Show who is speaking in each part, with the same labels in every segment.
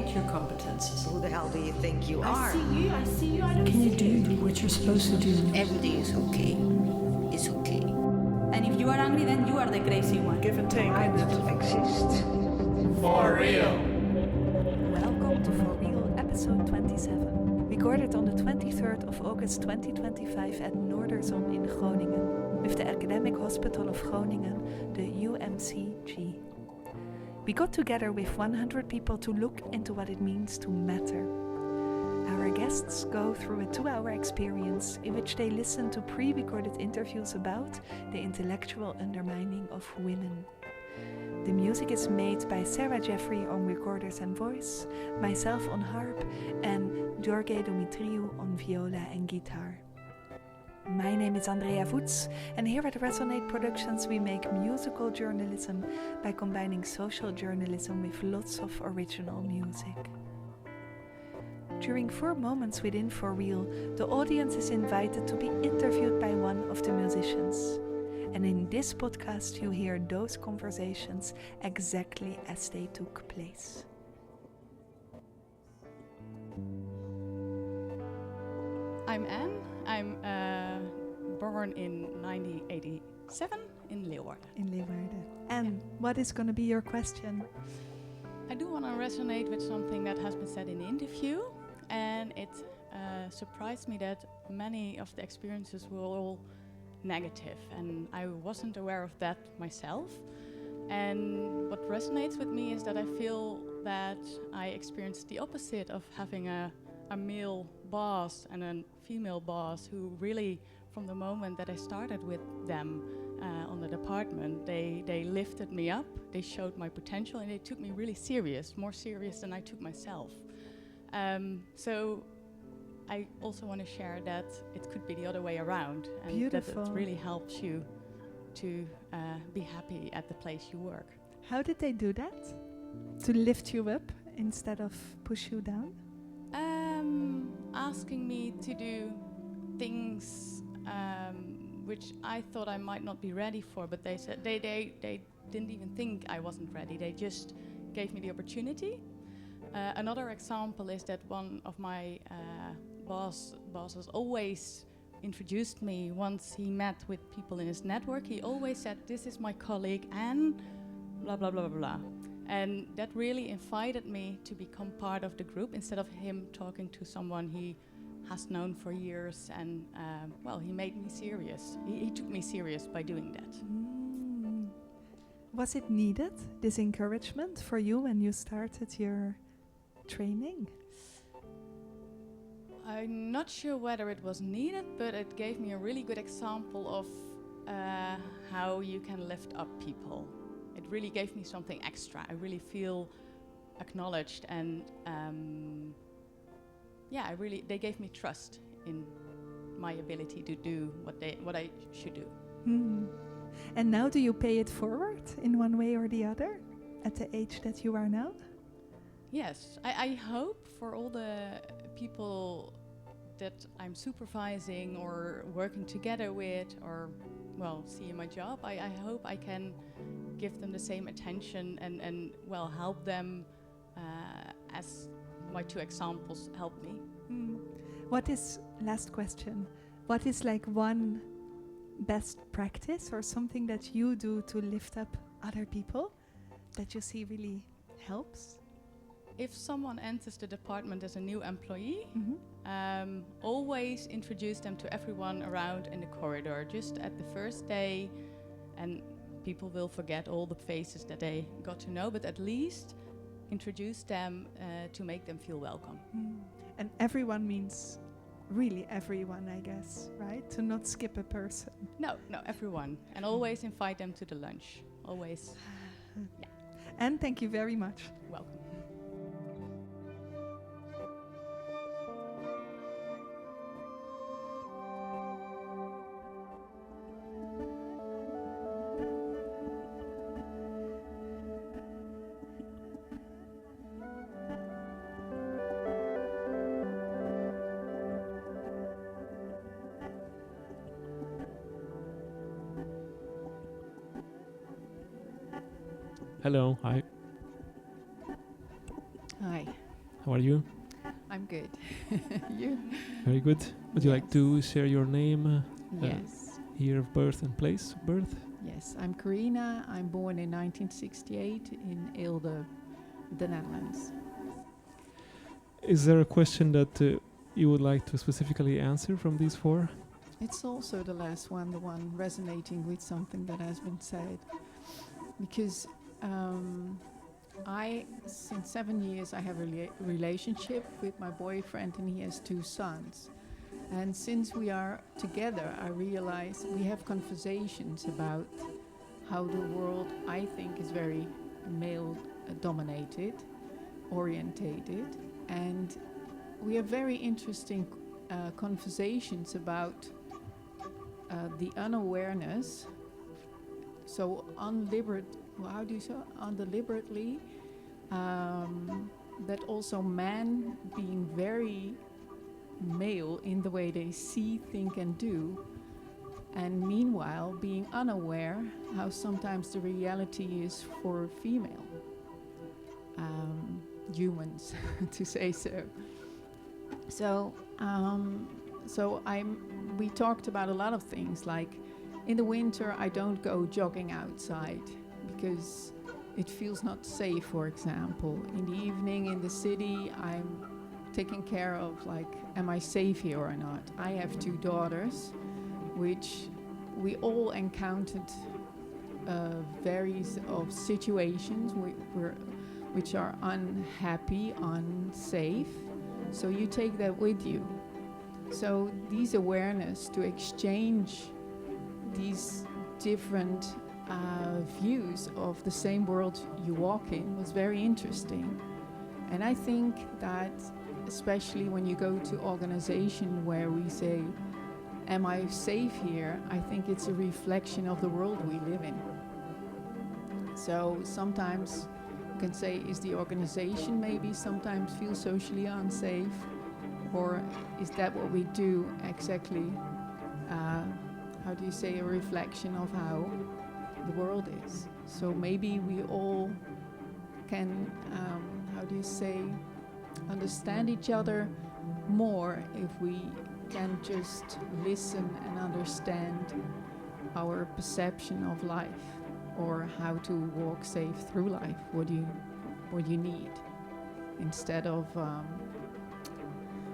Speaker 1: rate your competences.
Speaker 2: Who the hell do you think you are?
Speaker 1: I see you, I don't
Speaker 3: Can you
Speaker 1: see you.
Speaker 3: do what you're supposed to do?
Speaker 2: Everything is okay. It's okay.
Speaker 4: And if you are angry, then you are the crazy one.
Speaker 3: Give and take.
Speaker 2: I don't exist.
Speaker 5: For real.
Speaker 6: Welcome to For Real episode 27, recorded on the 23rd of August 2025 at Noorderzon in Groningen, with the Academic Hospital of Groningen, the UMCG. We got together with 100 people to look into what it means to matter. Our guests go through a 2-hour experience in which they listen to pre-recorded interviews about the intellectual undermining of women. The music is made by Sarah Jeffrey on recorders and voice, myself on harp, and Jorge Dumitriou on viola and guitar. My name is Andrea Voets, and here at Resonate Productions we make musical journalism by combining social journalism with lots of original music. During 4 moments within For Real, the audience is invited to be interviewed by one of the musicians. And in this podcast you hear those conversations exactly as they took place.
Speaker 7: I'm Anne. I'm born in 1987 in Leeuwarden.
Speaker 6: And what is going to be your question?
Speaker 7: I do want to resonate with something that has been said in the interview, and it surprised me that many of the experiences were all negative, and I wasn't aware of that myself. And what resonates with me is that I feel that I experienced the opposite of having a male boss and a female boss who really, from the moment that I started with them on the department, they lifted me up, they showed my potential, and they took me really serious, more serious than I took myself. So I also want to share that it could be the other way around, and
Speaker 6: Beautiful.
Speaker 7: that it really helps you to be happy at the place you work.
Speaker 6: How did they do that? To lift you up instead of push you down?
Speaker 7: Asking me to do things which I thought I might not be ready for, but they said they didn't even think I wasn't ready. They just gave me the opportunity. Another example is that one of my bosses always introduced me. Once he met with people in his network, he always said, "This is my colleague and blah blah blah blah blah." And that really invited me to become part of the group instead of him talking to someone he has known for years. And he made me serious. He took me serious by doing that.
Speaker 6: Was it needed, this encouragement for you when you started your training?
Speaker 7: I'm not sure whether it was needed, but it gave me a really good example of how you can lift up people. It really gave me something extra. I really feel acknowledged, and they gave me trust in my ability to do what I should do.
Speaker 6: And now do you pay it forward in one way or the other at the age that you are now?
Speaker 7: Yes, I hope for all the people that I'm supervising or working together with or see in my job, I hope I can give them the same attention and help them as my 2 examples helped me.
Speaker 6: Last question, what is like one best practice or something that you do to lift up other people that you see really helps?
Speaker 7: If someone enters the department as a new employee, always introduce them to everyone around in the corridor, just at the first day, and people will forget all the faces that they got to know, but at least introduce them to make them feel welcome.
Speaker 6: And everyone means really everyone, I guess, right? To not skip a person.
Speaker 7: No, everyone. And always invite them to the lunch. Always. Yeah.
Speaker 6: And thank you very much.
Speaker 7: Welcome.
Speaker 5: Hello, hi.
Speaker 7: Hi.
Speaker 3: How are you?
Speaker 8: I'm good. You?
Speaker 3: Very good. Would you like
Speaker 8: Yes.
Speaker 3: to share your name,
Speaker 8: Yes.
Speaker 3: year of birth and place of birth?
Speaker 8: Yes, I'm Carina. I'm born in 1968 in Eelde, the Netherlands.
Speaker 3: Is there a question that you would like to specifically answer from these four?
Speaker 8: It's also the last one, the one resonating with something that has been said. Because since 7 years, I have a relationship with my boyfriend, and he has 2 sons. And since we are together, I realize we have conversations about how the world, I think, is very male-dominated, orientated, and we have very interesting conversations about the unawareness. So undeliberately, that also men being very male in the way they see, think and do, and meanwhile being unaware how sometimes the reality is for female humans, to say so. So we talked about a lot of things, like in the winter I don't go jogging outside because it feels not safe, for example. In the evening in the city I'm taking care of, like, am I safe here or not? I have 2 daughters, which we all encountered various of situations which are unhappy, unsafe. So you take that with you. So these awareness to exchange these different views of the same world you walk in was very interesting. And I think that especially when you go to organization where we say, am I safe here? I think it's a reflection of the world we live in. So sometimes you can say, is the organization maybe sometimes feel socially unsafe? Or is that what we do exactly, how do you say, a reflection of how the world is? So maybe we all can, how do you say, understand each other more if we can just listen and understand our perception of life, or how to walk safe through life, what you need, instead of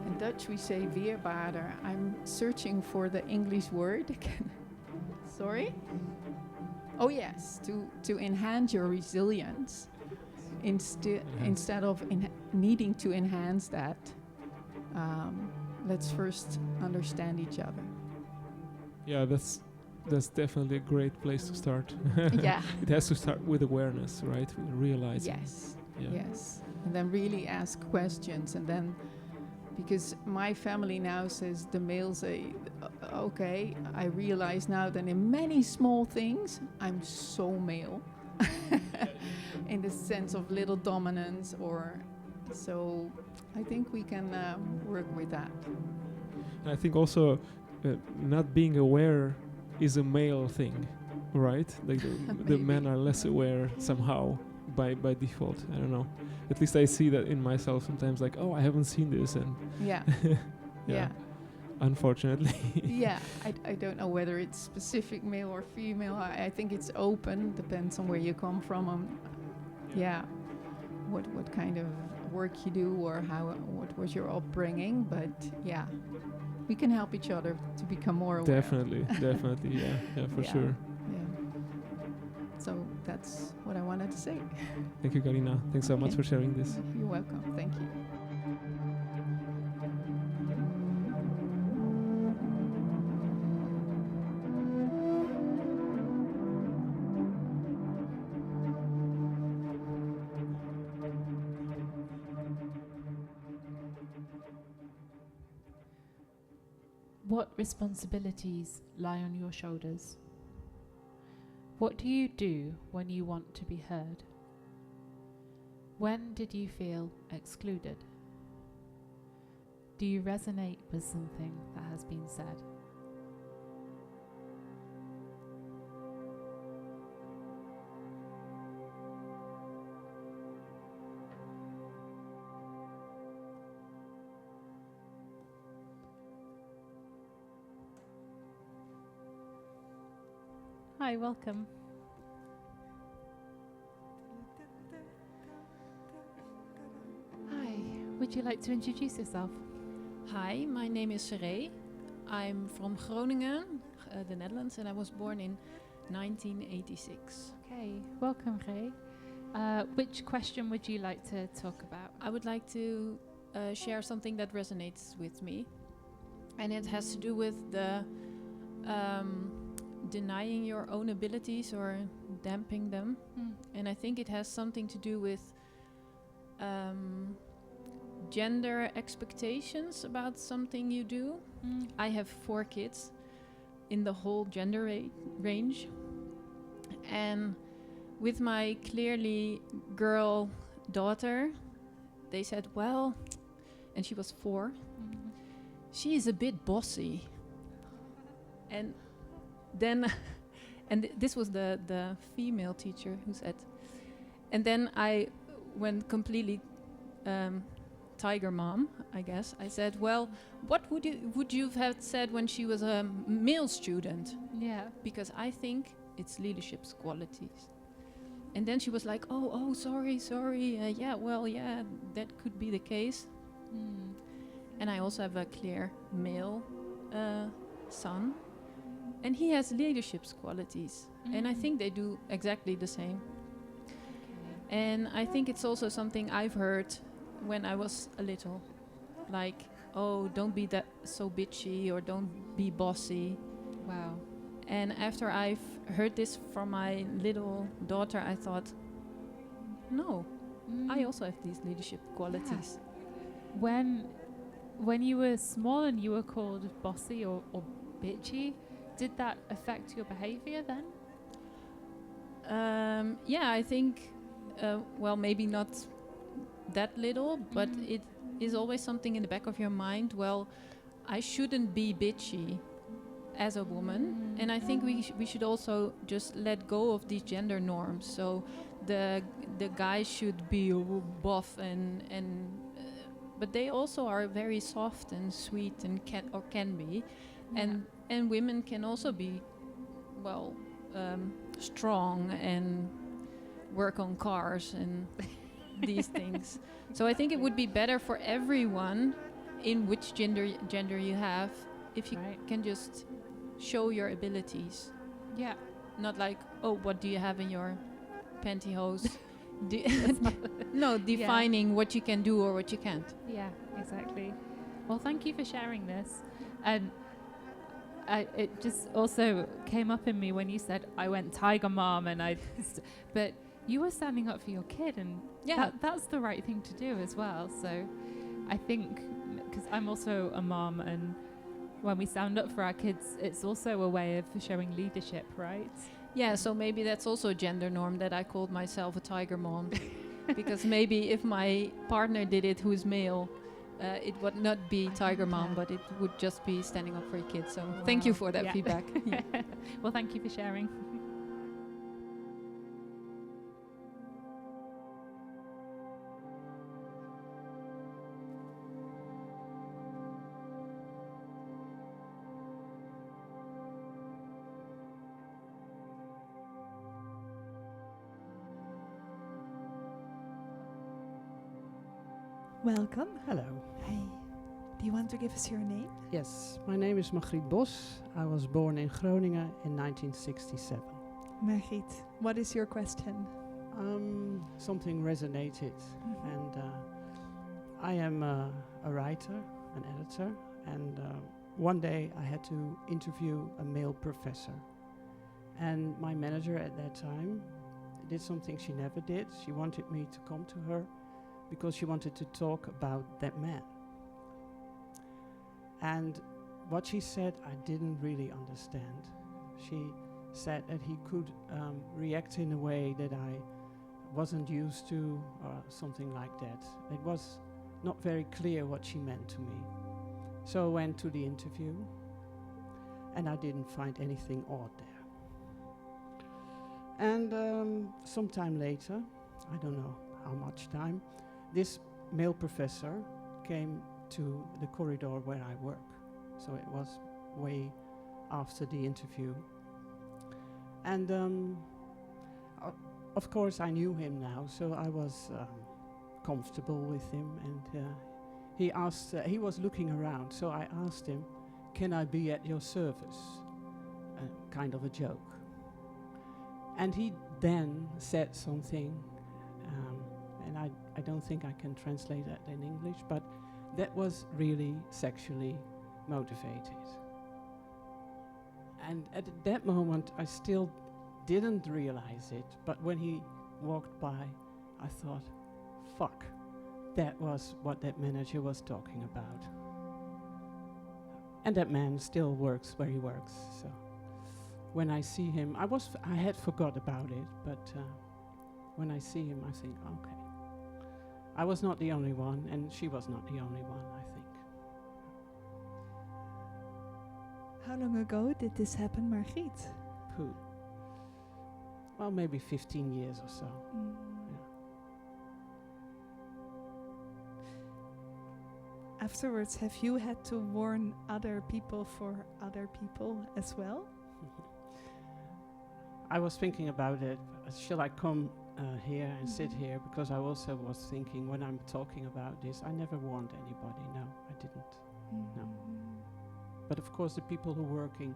Speaker 8: in Dutch we say weerbaarder. I'm searching for the English word again. Sorry? Oh yes, to enhance your resilience. Instead of needing to enhance that, let's first understand each other.
Speaker 3: Yeah, that's definitely a great place to start.
Speaker 8: Yeah.
Speaker 3: It has to start with awareness, right? Realizing.
Speaker 8: Yes.
Speaker 3: Yeah.
Speaker 8: Yes. And then really ask questions, and then, because my family now says, the males say, okay, I realize now that in many small things, I'm so male. In the sense of little dominance, or so I think we can work with that.
Speaker 3: And I think also not being aware is a male thing, right? Like the men are less aware somehow by default. I don't know. At least I see that in myself sometimes, like, oh, I haven't seen this, and
Speaker 8: Yeah.
Speaker 3: yeah. Unfortunately.
Speaker 8: Yeah, I don't know whether it's specific male or female. I think it's open, depends on where you come from. What kind of work you do, or what was your upbringing. But yeah, we can help each other to become more aware.
Speaker 3: Definitely, yeah, for sure.
Speaker 8: Yeah. So that's what I wanted to say.
Speaker 3: Thank you, Carina. Thanks so much for sharing this.
Speaker 8: You're welcome. Thank you.
Speaker 1: What responsibilities lie on your shoulders? What do you do when you want to be heard? When did you feel excluded? Do you resonate with something that has been said? Hi, welcome. Hi, would you like to introduce yourself?
Speaker 9: Hi, my name is Serée. I'm from Groningen, the Netherlands, and I was born in 1986.
Speaker 1: Okay, welcome, Ray. Which question would you like to talk about?
Speaker 9: I would like to share something that resonates with me, and it has to do with the denying your own abilities or damping them. And I think it has something to do with gender expectations about something you do. I have 4 kids in the whole gender range, and with my clearly girl daughter, they said, well, and she was 4, she is a bit bossy. And then, this was the female teacher who said, and then I went completely tiger mom, I guess. I said, well, what would you have said when she was a male student?
Speaker 1: Yeah.
Speaker 9: Because I think it's leadership qualities. And then she was like, oh, sorry. Yeah, that could be the case. And I also have a clear male son, and he has leadership qualities. And I think they do exactly the same. And I think it's also something I've heard when I was a little, like, oh, don't be that so bitchy or don't be bossy.
Speaker 1: Wow.
Speaker 9: And after I've heard this from my little daughter, I thought, no, I also have these leadership qualities.
Speaker 1: When you were small and you were called bossy or bitchy, did that affect your behavior then?
Speaker 9: Yeah, I think, well, maybe not that little, but it is always something in the back of your mind. Well, I shouldn't be bitchy as a woman, and I think we should also just let go of these gender norms. So the guy should be buff and but they also are very soft and sweet and can be, and women can also be, well, strong and work on cars and these things. So I think it would be better for everyone, in which gender you have, if you can just show your abilities.
Speaker 1: Yeah.
Speaker 9: Not like, oh, what do you have in your pantyhose? Defining what you can do or what you can't.
Speaker 1: Yeah, exactly. Well, thank you for sharing this. It just also came up in me when you said I went tiger mom, and but you were standing up for your kid, and that's the right thing to do as well. So I think, because I'm also a mom, and when we stand up for our kids, it's also a way of showing leadership, right?
Speaker 9: Yeah, so maybe that's also a gender norm that I called myself a tiger mom. Because maybe if my partner did it, who's male, it would not be tiger mom, but it would just be standing up for your kids. So thank you for that feedback.
Speaker 1: Well, thank you for sharing.
Speaker 6: Welcome.
Speaker 10: Hello.
Speaker 6: Hi. Do you want to give us your name?
Speaker 10: Yes, my name is Margriet Bos. I was born in Groningen in 1967.
Speaker 6: Margriet, what is your question?
Speaker 10: Something resonated, and I am a writer, an editor, and one day I had to interview a male professor. And my manager at that time did something she never did. She wanted me to come to her because she wanted to talk about that man. And what she said, I didn't really understand. She said that he could react in a way that I wasn't used to, or something like that. It was not very clear what she meant to me. So I went to the interview, and I didn't find anything odd there. And some time later, I don't know how much time, this male professor came to the corridor where I work. So it was way after the interview. And of course I knew him now, so I was comfortable with him. And he asked, he was looking around, so I asked him, "Can I be at your service?" Kind of a joke. And he then said something, and I don't think I can translate that in English, but that was really sexually motivated. And at that moment, I still didn't realize it, but when he walked by, I thought, fuck, that was what that manager was talking about. And that man still works where he works, so when I see him, I had forgot about it, but when I see him, I think, okay. I was not the only one, and she was not the only one, I think.
Speaker 6: How long ago did this happen, Margriet?
Speaker 10: Pooh. Well, maybe 15 years or so. Yeah.
Speaker 6: Afterwards, have you had to warn other people for other people as well?
Speaker 10: I was thinking about it. Shall I come here and sit here? Because I also was thinking, when I'm talking about this, I never warned anybody. No, I didn't. No. But of course, the people who are working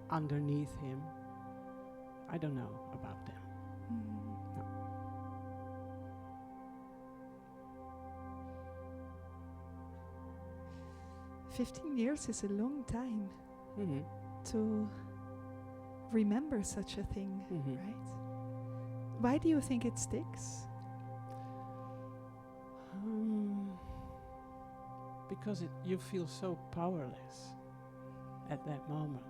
Speaker 10: underneath him, I don't know about them. No.
Speaker 6: 15 years is a long time to remember such a thing, right? Why do you think it sticks?
Speaker 10: Because you feel so powerless at that moment.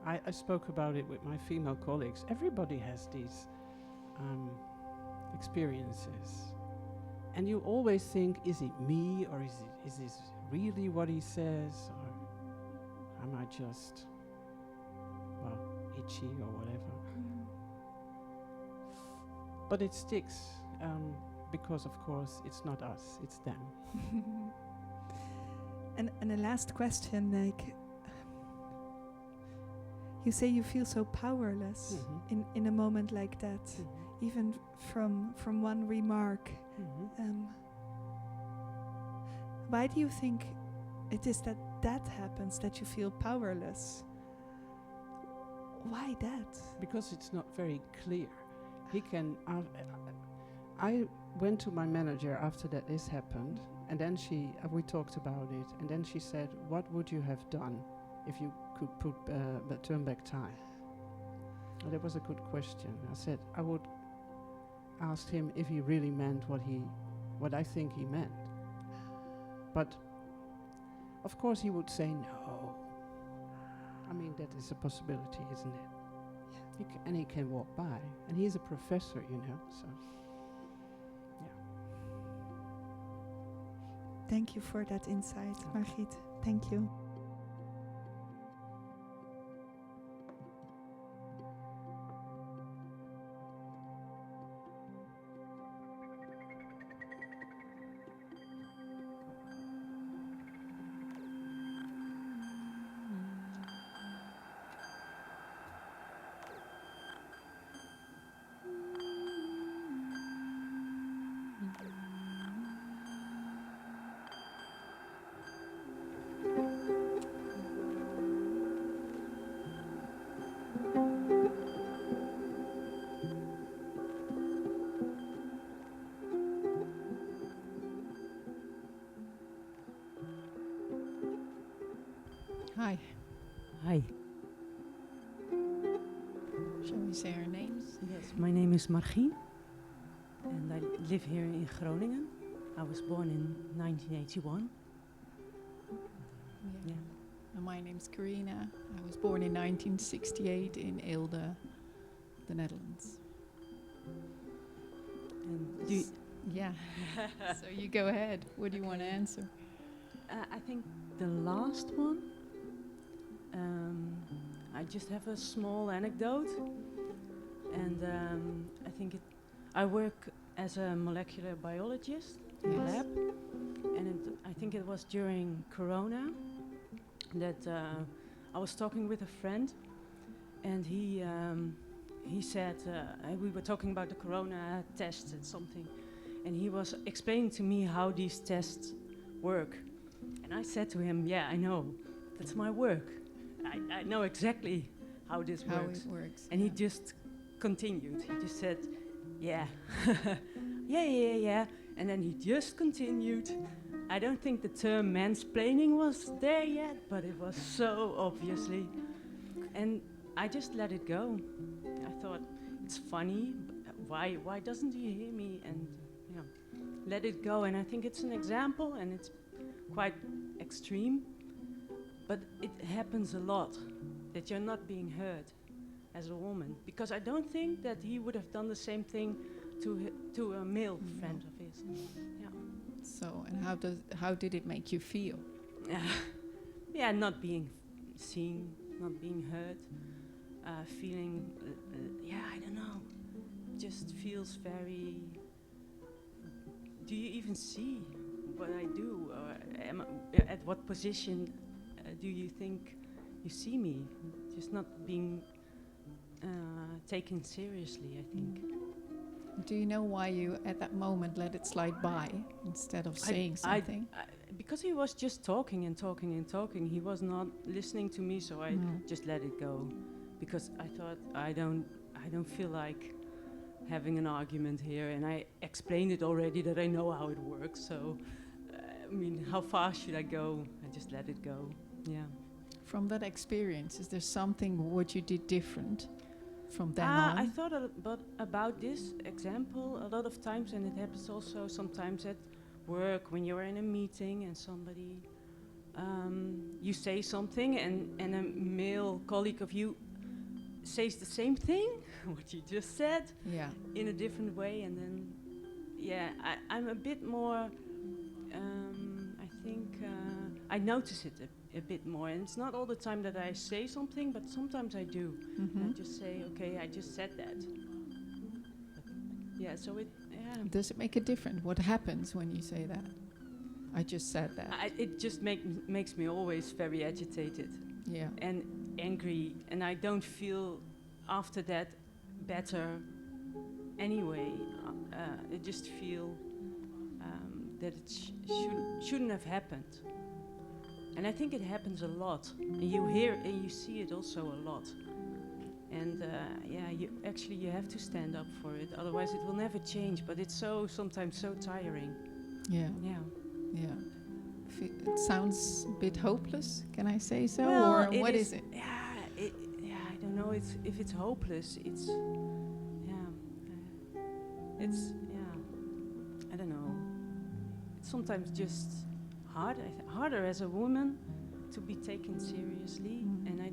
Speaker 10: I spoke about it with my female colleagues. Everybody has these experiences. And you always think, is it me, or is this really what he says, or am I just, well, itchy or whatever? But it sticks, because of course it's not us, it's them.
Speaker 6: And the last question, like, you say you feel so powerless in a moment like that, even from one remark. Why do you think it is that happens, that you feel powerless? Why that?
Speaker 10: Because it's not very clear. He can. I went to my manager after that this happened, and then we talked about it, and then she said, "What would you have done if you could turn back time?" Well, that was a good question. I said I would ask him if he really meant what I think he meant. But of course he would say no. I mean, that is a possibility, isn't it? Yeah. And he can walk by, and he's a professor, you know, so yeah.
Speaker 6: Thank you for that insight, Margriet. Thank you.
Speaker 9: Hi.
Speaker 11: Hi.
Speaker 9: Shall we say our names?
Speaker 11: Yes, my name is Margie, and I live here in Groningen. I was born in 1981. Yeah.
Speaker 9: And my name's Carina. I was born in 1968 in Eelde, the Netherlands.
Speaker 11: And
Speaker 9: yeah. So you go ahead. What do you want to answer?
Speaker 11: I think the last one. I just have a small anecdote, and I think I work as a molecular biologist in the lab, and I think it was during Corona that I was talking with a friend, and he he said, we were talking about the coronatests and something, and he was explaining to me how these tests work. And I said to him, yeah, I know, that's my work. I know exactly how this works.
Speaker 8: How it works.
Speaker 11: And he just continued. He just said, yeah, yeah. And then he just continued. I don't think the term mansplaining was there yet, but it was so obviously. And I just let it go. I thought, it's funny. Why doesn't he hear me? And let it go. And I think it's an example, and it's quite extreme. But it happens a lot that you're not being heard as a woman, because I don't think that he would have done the same thing to a male friend of his. Yeah.
Speaker 8: So, and how did it make you feel?
Speaker 11: Yeah, not being seen, not being heard, feeling, I don't know, just feels very. Do you even see what I do, or at what position do you think you see me? Just not being taken seriously, I think.
Speaker 8: Do you know why you, at that moment, let it slide by instead of saying something?
Speaker 11: Because he was just talking and talking and talking. He was not listening to me, so I just let it go. Because I thought, I don't feel like having an argument here, and I explained it already that I know how it works. So, how far should I go? I just let it go. Yeah.
Speaker 8: From that experience, is there something what you did different from then on?
Speaker 11: I thought about this example a lot of times, and it happens also sometimes at work when you're in a meeting and somebody, you say something and a male colleague of you says the same thing, what you just said, in a different way, and then, I'm a bit more, I think, I notice it a bit more, and it's not all the time that I say something, but sometimes I do. I just say, okay, I just said that. But so it,
Speaker 8: Does it make a difference? What happens when you say that? I just said that.
Speaker 11: It just makes me always very agitated.
Speaker 8: Yeah.
Speaker 11: And angry, and I don't feel after that better anyway. I just feel that it shouldn't have happened. And I think it happens a lot. And you hear and you see it also a lot. And you have to stand up for it, otherwise it will never change. But it's sometimes so tiring.
Speaker 8: Yeah. It sounds a bit hopeless. Can I say so,
Speaker 11: well,
Speaker 8: or what is it?
Speaker 11: I don't know. If it's hopeless, it's I don't know. It's sometimes just harder as a woman to be taken seriously, and I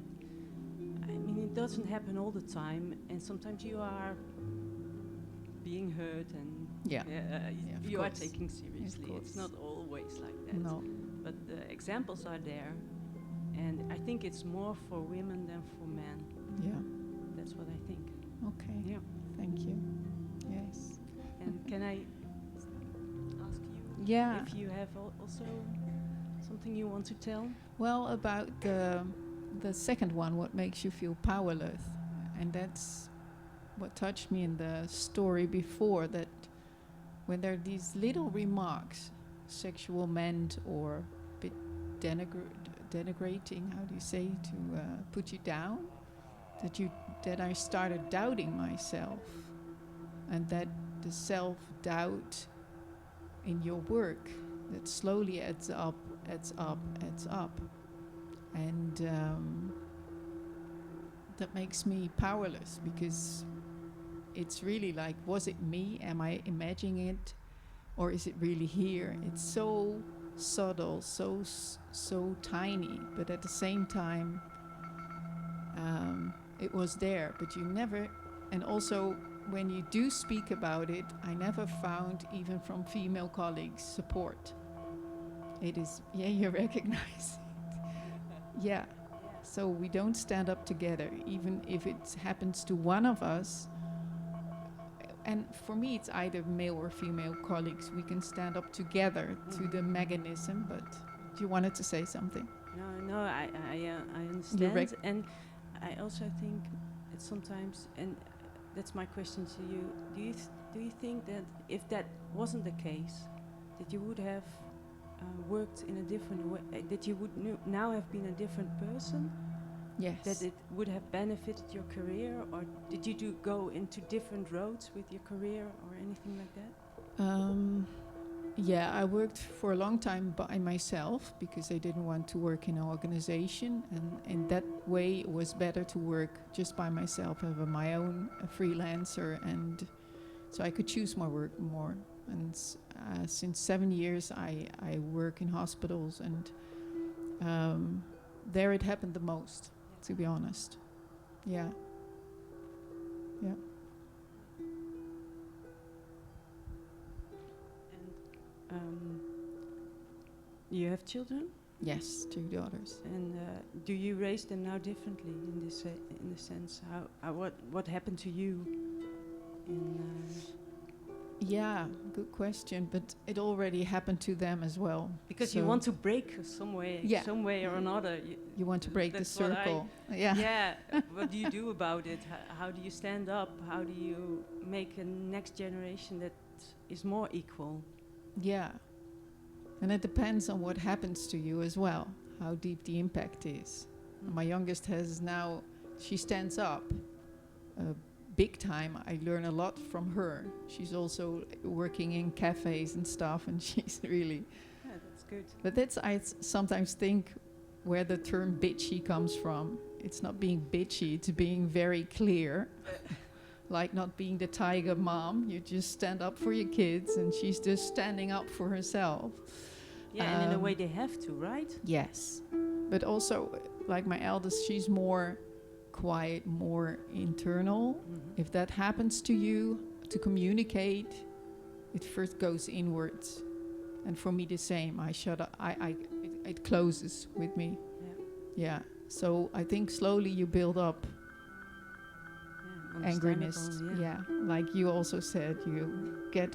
Speaker 11: mean it doesn't happen all the time, and sometimes you are being heard and you are taken seriously. It's not always like that.
Speaker 8: No.
Speaker 11: But the examples are there, and I think it's more for women than for men.
Speaker 8: Yeah.
Speaker 11: That's what I think.
Speaker 8: Okay.
Speaker 11: Yeah.
Speaker 8: Thank you. Yes.
Speaker 11: And can I ask you if you have also something you want to tell?
Speaker 8: Well, about the second one, what makes you feel powerless, and that's what touched me in the story before, that when there are these little remarks, sexual meant or a bit denigrating, how do you say, to put you down, that I started doubting myself, and that the self-doubt in your work that slowly adds up, and that makes me powerless, because it's really like, was it me? Am I imagining it, or is it really here? It's so subtle, so tiny, but at the same time, it was there, but you never. And also, when you do speak about it, I never found, even from female colleagues, support. It is, you recognize it. Yeah. So we don't stand up together, even if it happens to one of us. And for me, it's either male or female colleagues. We can stand up together to the mechanism. But you wanted to say something?
Speaker 11: No, I understand. And I also think it's sometimes, and that's my question to you. Do you think that if that wasn't the case, that you would have worked in a different way, that you would now have been a different person?
Speaker 8: Yes.
Speaker 11: That it would have benefited your career, or did you go into different roads with your career or anything like that?
Speaker 8: Yeah, I worked for a long time by myself because I didn't want to work in an organization, and in that way it was better to work just by myself, have my own freelancer, and so I could choose my work more. And since 7 years I work in hospitals, and there it happened the most, to be honest. Yeah.
Speaker 11: You have children?
Speaker 8: Yes, 2 daughters.
Speaker 11: And do you raise them now differently in this in the sense what happened to you?
Speaker 8: Yeah, good question. But it already happened to them as well.
Speaker 11: Because you want to break some way or another.
Speaker 8: You want to break the circle.
Speaker 11: Yeah. What do you do about it? How do you stand up? How do you make a next generation that is more equal?
Speaker 8: Yeah. And it depends on what happens to you as well, how deep the impact is. My youngest she stands up big time. I learn a lot from her. She's also working in cafes and stuff, and she's really...
Speaker 11: Yeah, that's good.
Speaker 8: But I sometimes think where the term bitchy comes from. It's not being bitchy, it's being very clear. Like not being the tiger mom. You just stand up for your kids, and she's just standing up for herself.
Speaker 11: Yeah, and in a way they have to, right?
Speaker 8: Yes. But also, like my eldest, she's more quiet, more internal. Mm-hmm. If that happens to you, to communicate, it first goes inwards. And for me the same. I shut up. It closes with me. Yeah. So I think slowly you build up angriness. Yeah. Like you also said, you get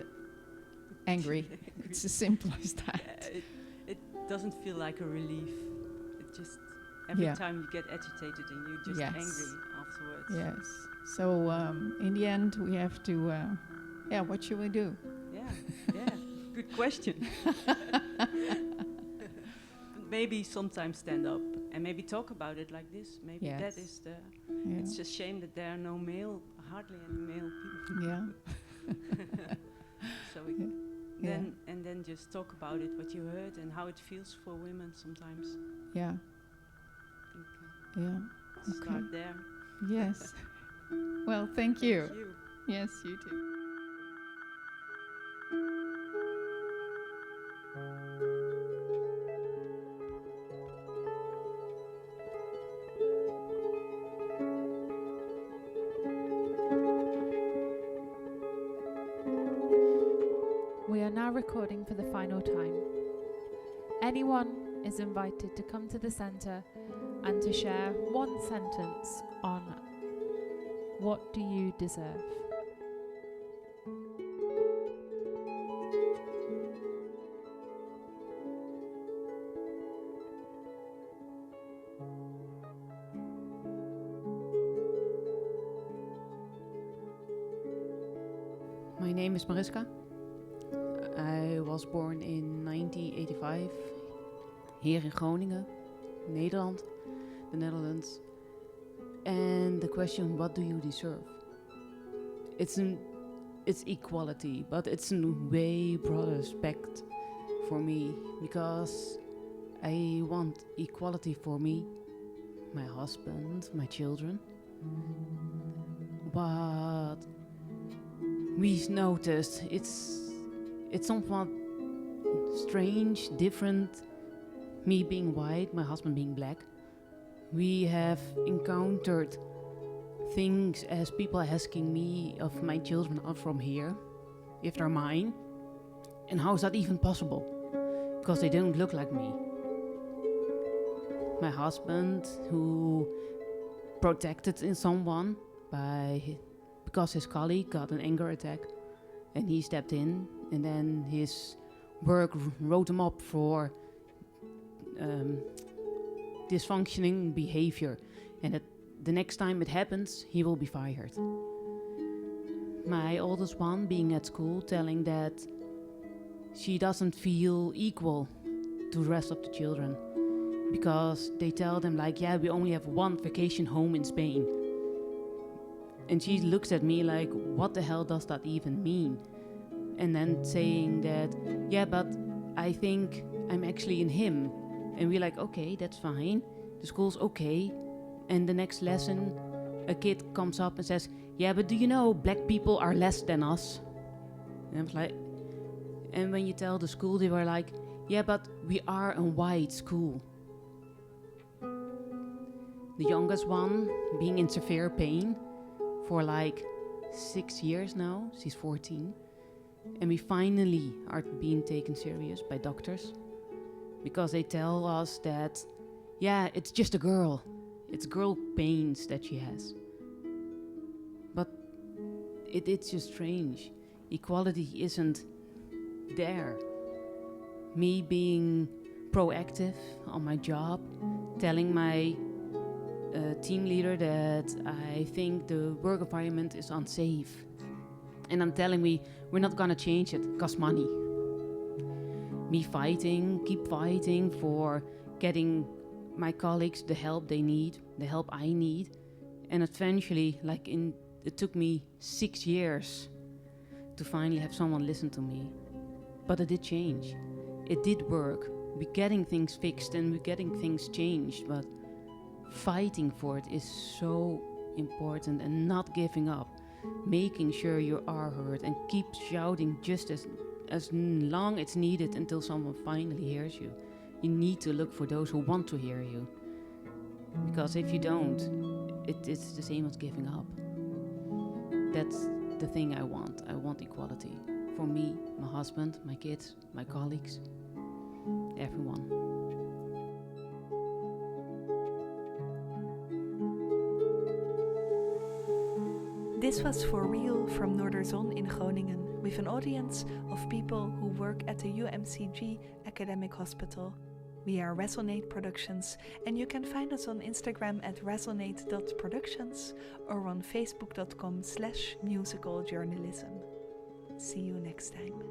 Speaker 8: angry. It's as simple as that.
Speaker 11: It doesn't feel like a relief. It just every time you get agitated and you just angry afterwards.
Speaker 8: Yes. So in the end we have to what should we do?
Speaker 11: Yeah. Good question. Maybe sometimes stand up and maybe talk about it like this. Maybe that is it's a shame that there are hardly any male people.
Speaker 8: Yeah.
Speaker 11: So then just talk about it, what you heard and how it feels for women sometimes.
Speaker 8: Yeah.
Speaker 11: Start there.
Speaker 8: Yes. Well, thank you.
Speaker 11: Thank you.
Speaker 8: Yes, you too.
Speaker 1: We are now recording for the final time. Anyone is invited to come to the centre and to share one sentence on what do you deserve.
Speaker 12: My name is Mariska. I was born in 1985 here in Groningen, Nederland, the Netherlands. And the question, what do you deserve? It's equality, but it's a way broader aspect for me, because I want equality for me, my husband, my children. But we noticed it's somewhat strange, different. Me being white, my husband being black. We have encountered things as people asking me if my children are from here, if they're mine, and how is that even possible? Because they don't look like me. My husband, who protected in someone because his colleague got an anger attack, and he stepped in, and then his work wrote him up for dysfunctioning behavior, and the next time it happens, he will be fired. my oldest one being at school telling that she doesn't feel equal to the rest of the children because they tell them like, yeah, we only have one vacation home in Spain. And she looks at me like, what the hell does that even mean? And then saying that, yeah, but I think I'm actually in him. And we're like, okay, that's fine. The school's okay. And the next lesson, a kid comes up and says, yeah, but do you know black people are less than us? And I was like, and when you tell the school, they were like, yeah, but we are a white school. The youngest one being in severe pain for like 6 years now. She's 14. And we finally are being taken serious by doctors because they tell us that, yeah, it's just a girl. It's girl pains that she has. But it's just strange. Equality isn't there. Me being proactive on my job, telling my team leader that I think the work environment is unsafe. And I'm telling me, we're not gonna change it, it costs money. Me keep fighting for getting my colleagues the help they need, the help I need. And eventually, it took me 6 years to finally have someone listen to me. But it did change. It did work. We're getting things fixed and we're getting things changed, but fighting for it is so important and not giving up. Making sure you are heard and keep shouting just as long as needed until someone finally hears you. You need to look for those who want to hear you. Because if you don't, it's the same as giving up. That's the thing I want. I want equality. For me, my husband, my kids, my colleagues, everyone.
Speaker 6: This was For Real from Noorderzon in Groningen, with an audience of people who work at the UMCG Academic Hospital. We are Resonate Productions, and you can find us on Instagram at resonate.productions or on facebook.com/musicaljournalism. See you next time.